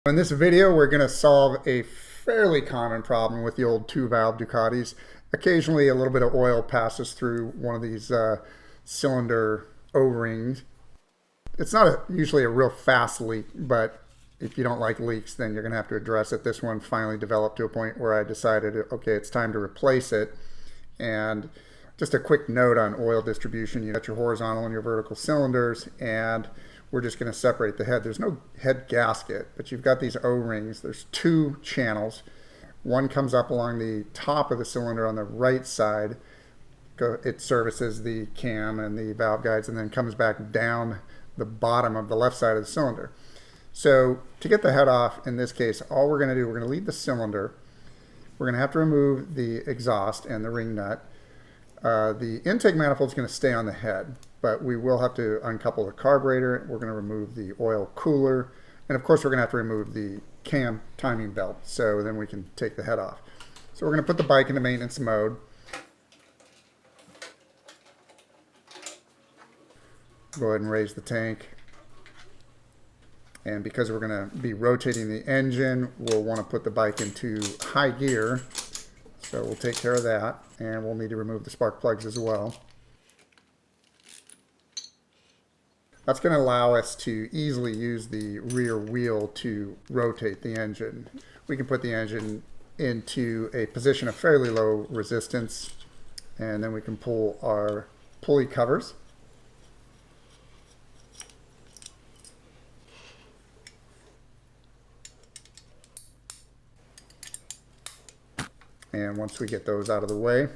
In this video, we're going to solve a fairly common problem with the old two-valve Ducatis. Occasionally, a little bit of oil passes through one of these cylinder O-rings. It's not usually a real fast leak, but if you don't like leaks, then you're going to have to address it. This one finally developed to a point where I decided, okay, it's time to replace it. And just a quick note on oil distribution. You got your horizontal and your vertical cylinders, and we're just going to separate the head. There's no head gasket, but you've got these O-rings. There's two channels. One comes up along the top of the cylinder on the right side. It services the cam and the valve guides, and then comes back down the bottom of the left side of the cylinder. So to get the head off, in this case, all we're going to do, we're going to leave the cylinder. We're going to have to remove the exhaust and the ring nut. The intake manifold is going to stay on the head, but we will have to uncouple the carburetor. We're going to remove the oil cooler, and of course we're going to have to remove the cam timing belt, so then we can take the head off. So we're going to put the bike into maintenance mode. Go ahead and raise the tank. And because we're going to be rotating the engine, we'll want to put the bike into high gear. So we'll take care of that, and we'll need to remove the spark plugs as well. That's going to allow us to easily use the rear wheel to rotate the engine. We can put the engine into a position of fairly low resistance, and then we can pull our pulley covers. And once we get those out of the way,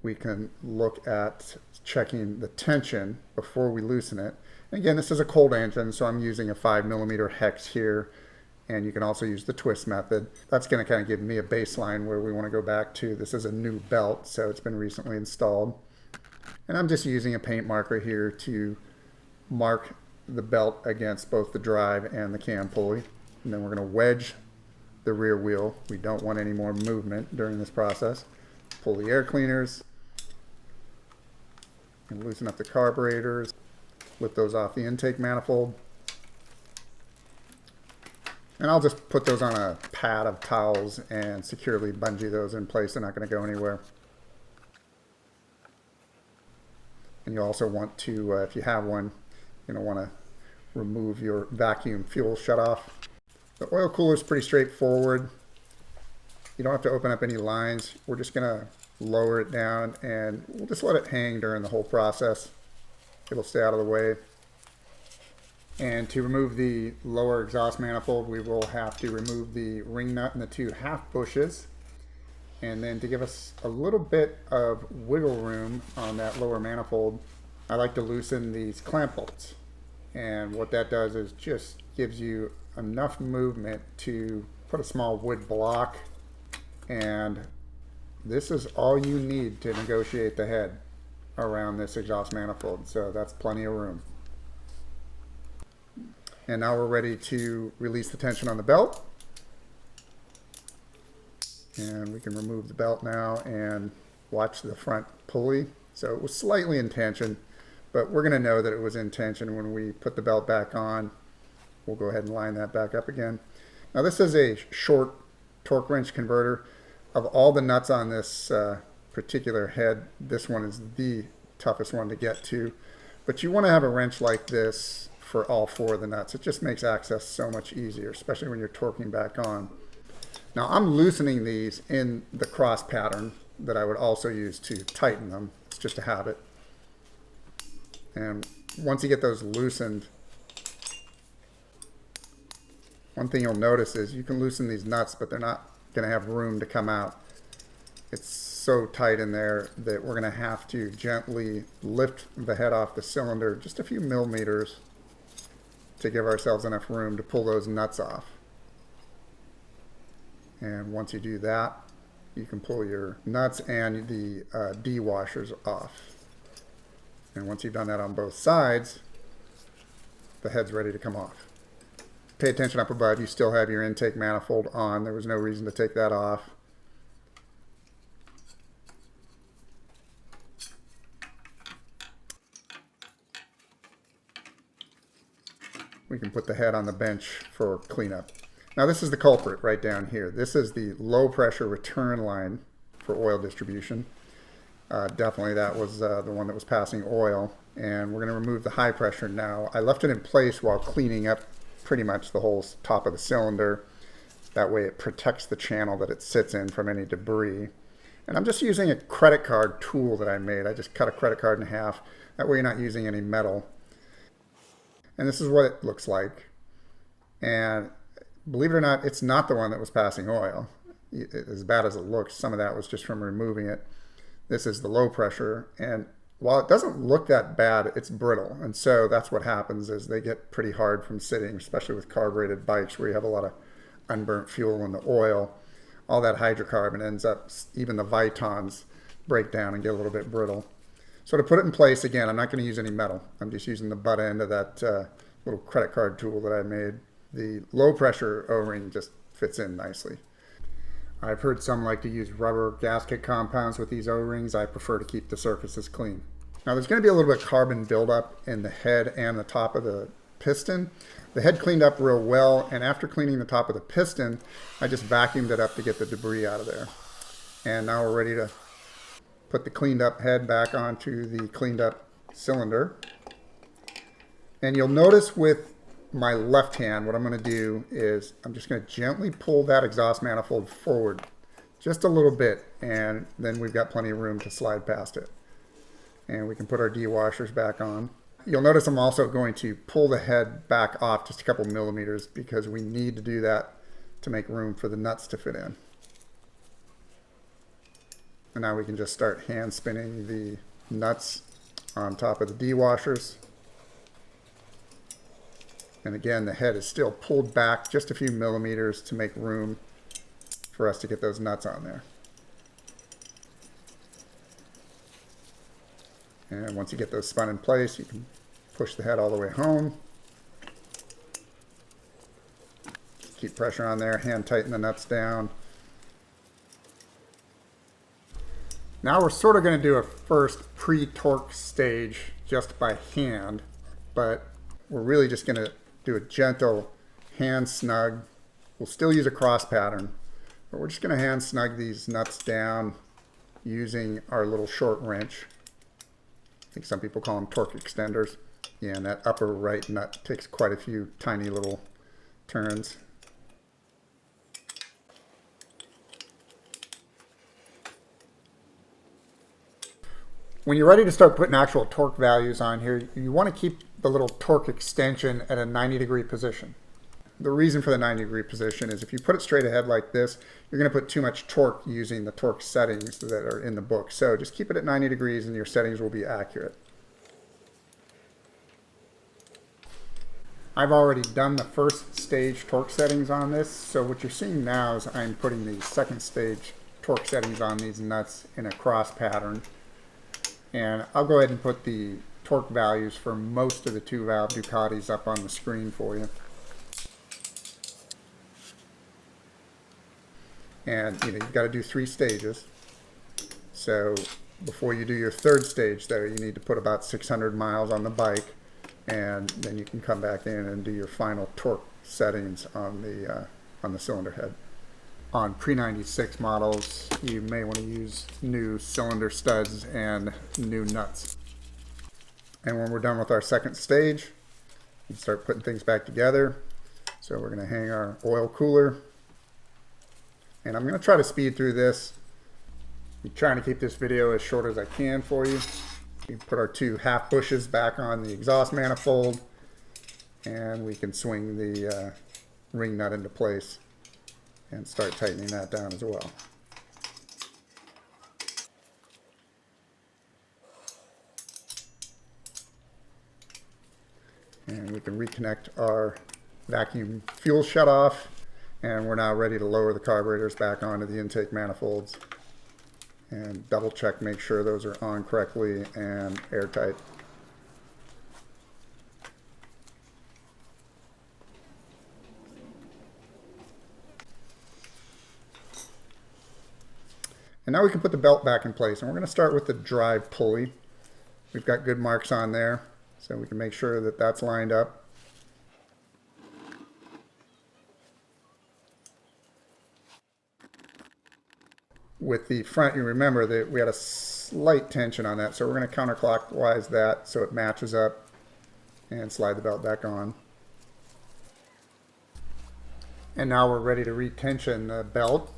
we can look at checking the tension before we loosen it. And again, this is a cold engine, so I'm using a 5mm hex here, and you can also use the twist method. That's going to kind of give me a baseline where we want to go back to. This is a new belt, so it's been recently installed. And I'm just using a paint marker here to mark the belt against both the drive and the cam pulley. And then we're going to wedge the rear wheel. We don't want any more movement during this process. Pull the air cleaners and loosen up the carburetors. Lift those off the intake manifold. And I'll just put those on a pad of towels and securely bungee those in place. They're not going to go anywhere. And you also want to, if you have one, want to remove your vacuum fuel shutoff. The oil cooler is pretty straightforward. You don't have to open up any lines. We're just going to lower it down, and we'll just let it hang during the whole process. It'll stay out of the way. And to remove the lower exhaust manifold, we will have to remove the ring nut and the two half bushes. And then to give us a little bit of wiggle room on that lower manifold, I like to loosen these clamp bolts. And what that does is just gives you enough movement to put a small wood block, and this is all you need to negotiate the head around this exhaust manifold, so that's plenty of room. And now we're ready to release the tension on the belt, and we can remove the belt now and watch the front pulley. So it was slightly in tension, but we're going to know that it was in tension when we put the belt back on. We'll go ahead and line that back up again. Now this is a short torque wrench converter. Of all the nuts on this particular head, this one is the toughest one to get to. But you want to have a wrench like this for all four of the nuts. It just makes access so much easier, especially when you're torquing back on. Now I'm loosening these in the cross pattern that I would also use to tighten them. It's just a habit. And once you get those loosened, one thing you'll notice is you can loosen these nuts, but they're not going to have room to come out. It's so tight in there that we're going to have to gently lift the head off the cylinder just a few millimeters to give ourselves enough room to pull those nuts off. And once you do that, you can pull your nuts and the D washers off. And once you've done that on both sides, the head's ready to come off. Pay attention up above, you still have your intake manifold on. There was no reason to take that off. We can put the head on the bench for cleanup. Now this is the culprit right down here. This is the low pressure return line for oil distribution. Definitely that was the one that was passing oil. And we're going to remove the high pressure now. I left it in place while cleaning up pretty much the whole top of the cylinder. That way it protects the channel that it sits in from any debris. And I'm just using a credit card tool that I made. I just cut a credit card in half. That way you're not using any metal. And this is what it looks like. And believe it or not, it's not the one that was passing oil. As bad as it looks, some of that was just from removing it. This is the low pressure. And while it doesn't look that bad, it's brittle. And so that's what happens is they get pretty hard from sitting, especially with carbureted bikes where you have a lot of unburnt fuel in the oil. All that hydrocarbon ends up, even the Vitons break down and get a little bit brittle. So to put it in place, again, I'm not going to use any metal. I'm just using the butt end of that little credit card tool that I made. The low pressure O-ring just fits in nicely. I've heard some like to use rubber gasket compounds with these O-rings. I prefer to keep the surfaces clean. Now there's going to be a little bit of carbon buildup in the head and the top of the piston. The head cleaned up real well, and after cleaning the top of the piston, I just vacuumed it up to get the debris out of there. And now we're ready to put the cleaned up head back onto the cleaned up cylinder. And you'll notice with my left hand, what I'm going to do is I'm just going to gently pull that exhaust manifold forward just a little bit, and then we've got plenty of room to slide past it. And we can put our dewashers back on. You'll notice I'm also going to pull the head back off just a couple millimeters because we need to do that to make room for the nuts to fit in. And now we can just start hand spinning the nuts on top of the dewashers. And again, the head is still pulled back just a few millimeters to make room for us to get those nuts on there. And once you get those spun in place, you can push the head all the way home. Keep pressure on there, hand tighten the nuts down. Now we're sort of going to do a first pre-torque stage just by hand, but we're really just going to do a gentle hand snug. We'll still use a cross pattern, but we're just going to hand snug these nuts down using our little short wrench. I think some people call them torque extenders. Yeah, and that upper right nut takes quite a few tiny little turns. When you're ready to start putting actual torque values on here, you want to keep the little torque extension at a 90-degree position. The reason for the 90-degree position is if you put it straight ahead like this, you're going to put too much torque using the torque settings that are in the book. So just keep it at 90 degrees and your settings will be accurate. I've already done the first stage torque settings on this, so what you're seeing now is I'm putting the second stage torque settings on these nuts in a cross pattern. And I'll go ahead and put the torque values for most of the 2-valve Ducatis up on the screen for you. And you've got to do 3 stages. So before you do your 3rd stage though, you need to put about 600 miles on the bike, and then you can come back in and do your final torque settings on the cylinder head. On pre-96 models, you may want to use new cylinder studs and new nuts. And when we're done with our 2nd stage, we start putting things back together. So we're going to hang our oil cooler. And I'm going to try to speed through this. I'm trying to keep this video as short as I can for you. We put our 2 half bushes back on the exhaust manifold, and we can swing the ring nut into place and start tightening that down as well. And we can reconnect our vacuum fuel shutoff, and we're now ready to lower the carburetors back onto the intake manifolds and double check, make sure those are on correctly and airtight. And now we can put the belt back in place, and we're going to start with the drive pulley. We've got good marks on there, so we can make sure that that's lined up. with the front, you remember that we had a slight tension on that, so we're going to counterclockwise that so it matches up and slide the belt back on. And now we're ready to retension the belt.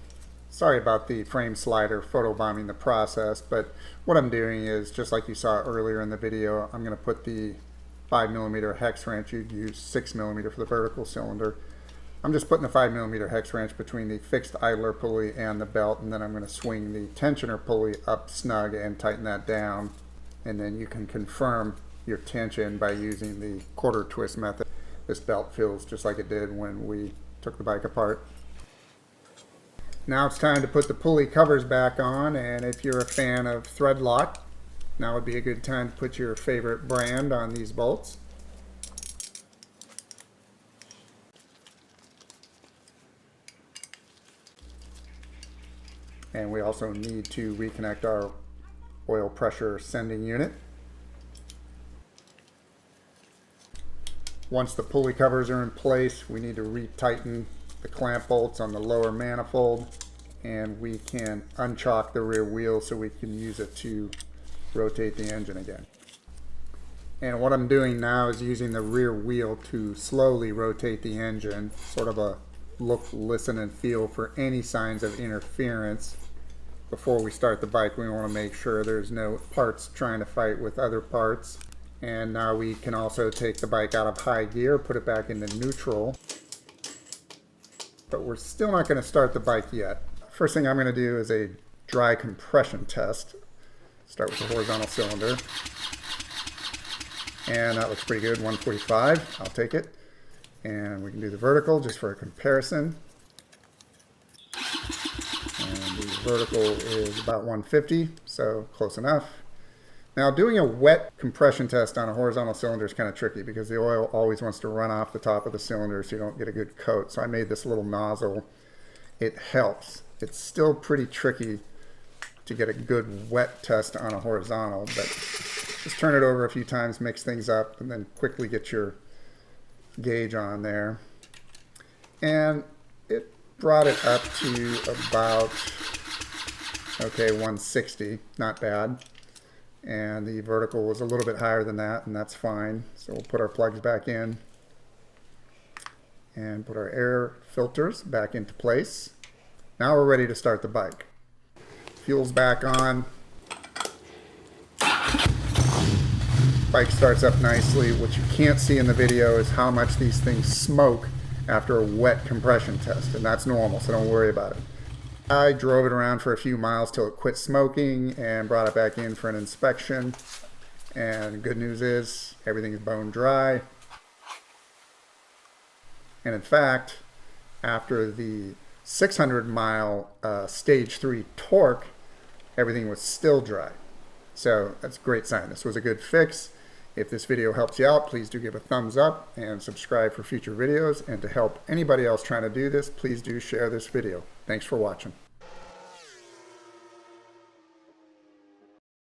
Sorry about the frame slider photobombing the process, but what I'm doing is, just like you saw earlier in the video, I'm going to put the 5mm hex wrench. You'd use 6mm for the vertical cylinder. I'm just putting the 5mm hex wrench between the fixed idler pulley and the belt, and then I'm going to swing the tensioner pulley up snug and tighten that down. And then you can confirm your tension by using the quarter twist method. This belt feels just like it did when we took the bike apart. Now it's time to put the pulley covers back on, and if you're a fan of thread lock, now would be a good time to put your favorite brand on these bolts. And we also need to reconnect our oil pressure sending unit. Once the pulley covers are in place, we need to retighten the clamp bolts on the lower manifold, and we can unchock the rear wheel so we can use it to rotate the engine again. And what I'm doing now is using the rear wheel to slowly rotate the engine, sort of a look, listen, and feel for any signs of interference. Before we start the bike, we want to make sure there's no parts trying to fight with other parts. And now we can also take the bike out of high gear, put it back into neutral. But we're still not going to start the bike yet. First thing I'm going to do is a dry compression test. Start with the horizontal cylinder. And that looks pretty good, 145. I'll take it. And we can do the vertical just for a comparison. And the vertical is about 150, so close enough. Now, doing a wet compression test on a horizontal cylinder is kind of tricky because the oil always wants to run off the top of the cylinder so you don't get a good coat. So I made this little nozzle. It helps. It's still pretty tricky to get a good wet test on a horizontal, but just turn it over a few times, mix things up, and then quickly get your gauge on there. And it brought it up to about, okay, 160, not bad. And the vertical was a little bit higher than that, and that's fine. So we'll put our plugs back in and put our air filters back into place. Now we're ready to start the bike. Fuel's back on. Bike starts up nicely. What you can't see in the video is how much these things smoke after a wet compression test, and that's normal, so don't worry about it. I drove it around for a few miles till it quit smoking and brought it back in for an inspection. And good news is everything is bone dry. And in fact, after the 600-mile stage 3 torque, everything was still dry. So that's a great sign. This was a good fix. If this video helps you out, please do give a thumbs up and subscribe for future videos. And to help anybody else trying to do this, please do share this video. Thanks for watching.